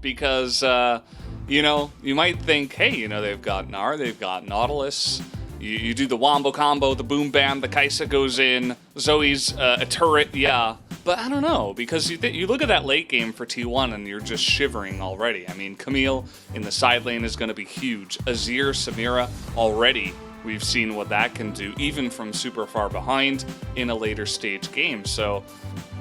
because, you know, you might think, hey, you know, they've got Gnar, they've got Nautilus. You do the Wombo combo, the Boom Bam, the Kaisa goes in, Zoe's a turret, yeah. But I don't know, because you look at that late game for T1 and you're just shivering already. I mean, Camille in the side lane is going to be huge. Azir, Samira, already we've seen what that can do, even from super far behind in a later stage game. So,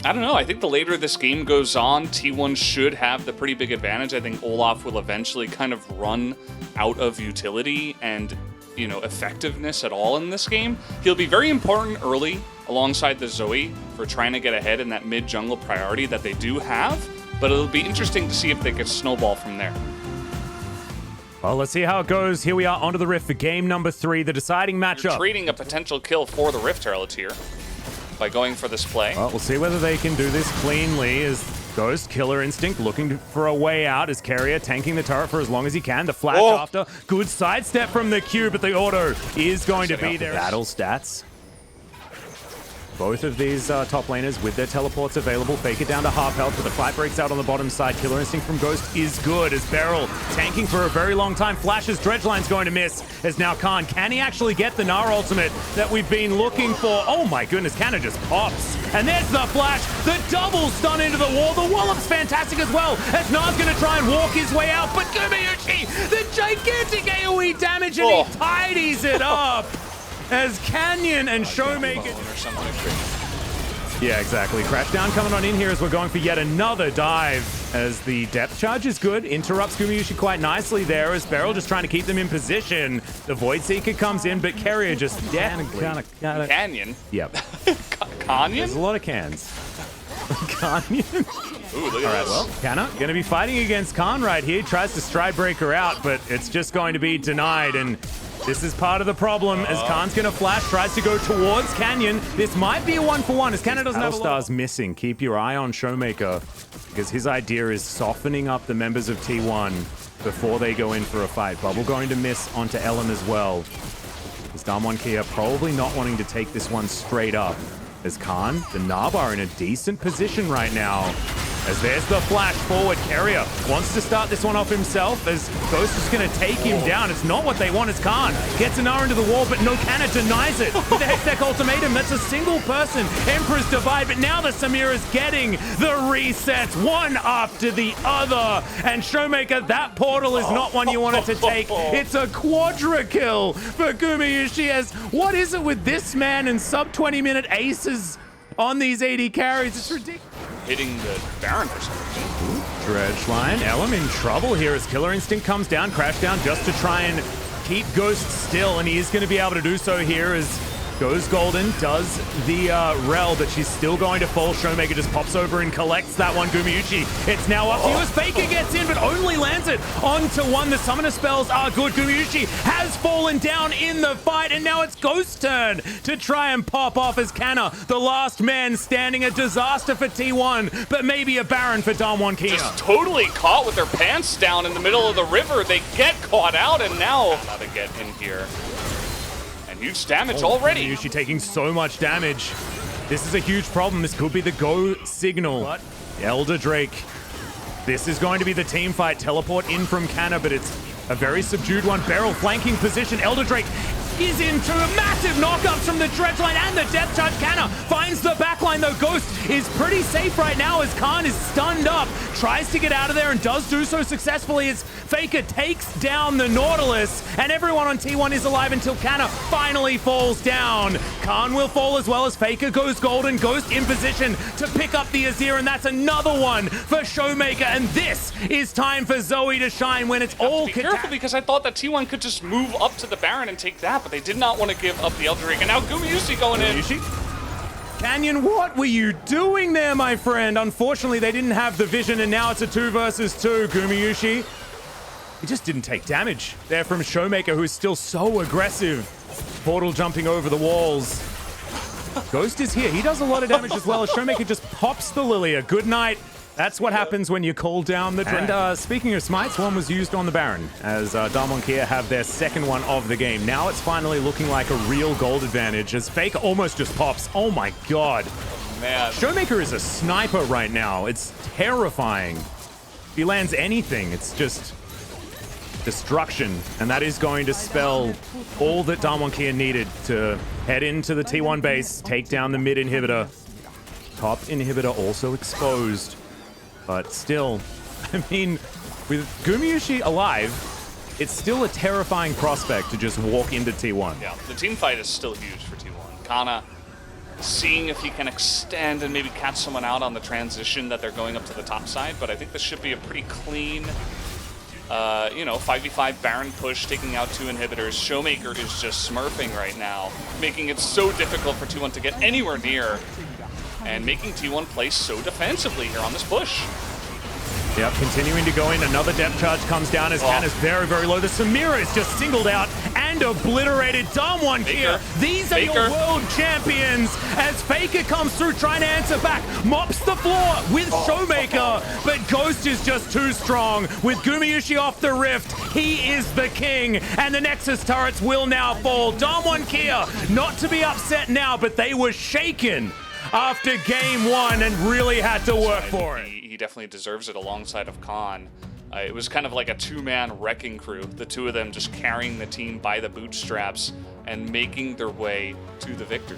I don't know. I think the later this game goes on, T1 should have the pretty big advantage. I think Olaf will eventually kind of run out of utility and, you know, effectiveness at all in this game. He'll be very important early alongside the Zoe for trying to get ahead in that mid-jungle priority that they do have, but it'll be interesting to see if they can snowball from there. Well, let's see how it goes. Here we are onto the Rift for game number 3, the deciding matchup. You're trading a potential kill for the Rift Herald here by going for this play. Well, we'll see whether they can do this cleanly as Ghost, Killer Instinct, looking for a way out as Carrier tanking the turret for as long as he can. The flash after. Good sidestep from the Q, but the auto is going to be there. Battle stats. Both of these top laners with their teleports available. Fake it down to half health, but the fight breaks out on the bottom side. Killer Instinct from Ghost is good as Beryl tanking for a very long time. Flashes, Dredgeline's going to miss as now Khan. Can he actually get the Gnar ultimate that we've been looking for? Oh my goodness, Canna just pops. And there's the flash, the double stun into the wall. The wallop's fantastic as well as Gnar's going to try and walk his way out. But Gumayushi, the gigantic AoE damage, and he tidies it up. As Canyon and Showmaker... Yeah, exactly. Crashdown coming on in here as we're going for yet another dive. As the depth charge is good. Interrupts Gumayushi quite nicely there as Beryl just trying to keep them in position. The Void Seeker comes in, but Carrier just definitely... Canyon? Yep. Canyon? There's a lot of cans. Canyon? Ooh, look at All right, this. well, Canna going to be fighting against Khan right here. Tries to stride breaker out, but it's just going to be denied. And this is part of the problem as Khan's going to flash, tries to go towards Canyon. This might be a 1-for-1 as Canna doesn't have a Star's missing. Keep your eye on Showmaker because his idea is softening up the members of T1 before they go in for a fight. Bubble going to miss onto Ellen as well. As Damwon Kia probably not wanting to take this one straight up. As Khan, the Nab are in a decent position right now. As there's the flash forward. Carrier wants to start this one off himself as Ghost is going to take him down. It's not what they want as Khan gets an R into the wall, but no Canna denies it. With the Hextech ultimatum, that's a single person. Emperor's Divide, but now the Samira's getting the resets one after the other. And Showmaker, that portal is not one you wanted to take. It's a quadra kill for Gumayushi as what is it with this man and sub 20-minute aces on these 80 carries? It's ridiculous. Hitting the Baron for some reason. Dredgeline, Ellum in trouble here as Killer Instinct comes down, crash down just to try and keep Ghost still, and he is going to be able to do so here as goes Golden, does the rel, but she's still going to fall. Showmaker just pops over and collects that one. Gumayushi, it's now up to you as Faker gets in, but only lands it onto one. The summoner spells are good. Gumayushi has fallen down in the fight, and now it's Ghost's turn to try and pop off as Canna, the last man standing. A disaster for T1, but maybe a Baron for Damwon Kia. Just totally caught with their pants down in the middle of the river. They get caught out, and now how to get in here. Huge damage already. Gumayushi taking so much damage. This is a huge problem. This could be the go signal. But Elder Drake. This is going to be the team fight. Teleport in from Canna, but it's a very subdued one. Beryl flanking position. Elder Drake is into massive knockups from the Dredgeline and the Death Charge. Canna finds the backline though. Ghost is pretty safe right now as Khan is stunned up. Tries to get out of there and does do so successfully as Faker takes down the Nautilus, and everyone on T1 is alive until Canna finally falls down. Khan will fall as well as Faker goes Golden. Ghost in position to pick up the Azir, and that's another one for Showmaker, and this is time for Zoe to shine when it's all... Be careful because I thought that T1 could just move up to the Baron and take that, but they did not want to give up the Elder Ring, and now Gumayushi going in. Canyon, what were you doing there, my friend? Unfortunately, they didn't have the vision, and now it's a 2 versus 2. Gumayushi, he just didn't take damage there from Showmaker, who's still so aggressive. Portal jumping over the walls. Ghost is here. He does a lot of damage as well as Showmaker just pops the Lilia. Good night. That's what happens when you call down the dragon. And speaking of smites, one was used on the Baron as Damwon Kia have their second one of the game. Now it's finally looking like a real gold advantage as Faker almost just pops. Oh my god. Man. Showmaker is a sniper right now. It's terrifying. If he lands anything, it's just destruction. And that is going to spell all that Damwon Kia needed to head into the T1 base, take down the mid inhibitor. Top inhibitor also exposed. But still, I mean, with Gumayusi alive, it's still a terrifying prospect to just walk into T1. Yeah, the team fight is still huge for T1. Kana seeing if he can extend and maybe catch someone out on the transition that they're going up to the top side, but I think this should be a pretty clean, 5v5 Baron push, taking out 2 inhibitors. Showmaker is just smurfing right now, making it so difficult for T1 to get anywhere near, and making T1 play so defensively here on this push. Yep, continuing to go in. Another depth charge comes down as Can is very, very low. The Samira is just singled out and obliterated. Damwon Kia, these are your world champions as Faker comes through trying to answer back. Mops the floor with Showmaker, but Ghost is just too strong. With Gumayusi off the rift, he is the king, and the Nexus turrets will now fall. Damwon Kia, not to be upset now, but they were shaken after game 1 and really had to work for it. He definitely deserves it alongside of Khan. It was kind of like a 2-man wrecking crew, the 2 of them just carrying the team by the bootstraps and making their way to the victory.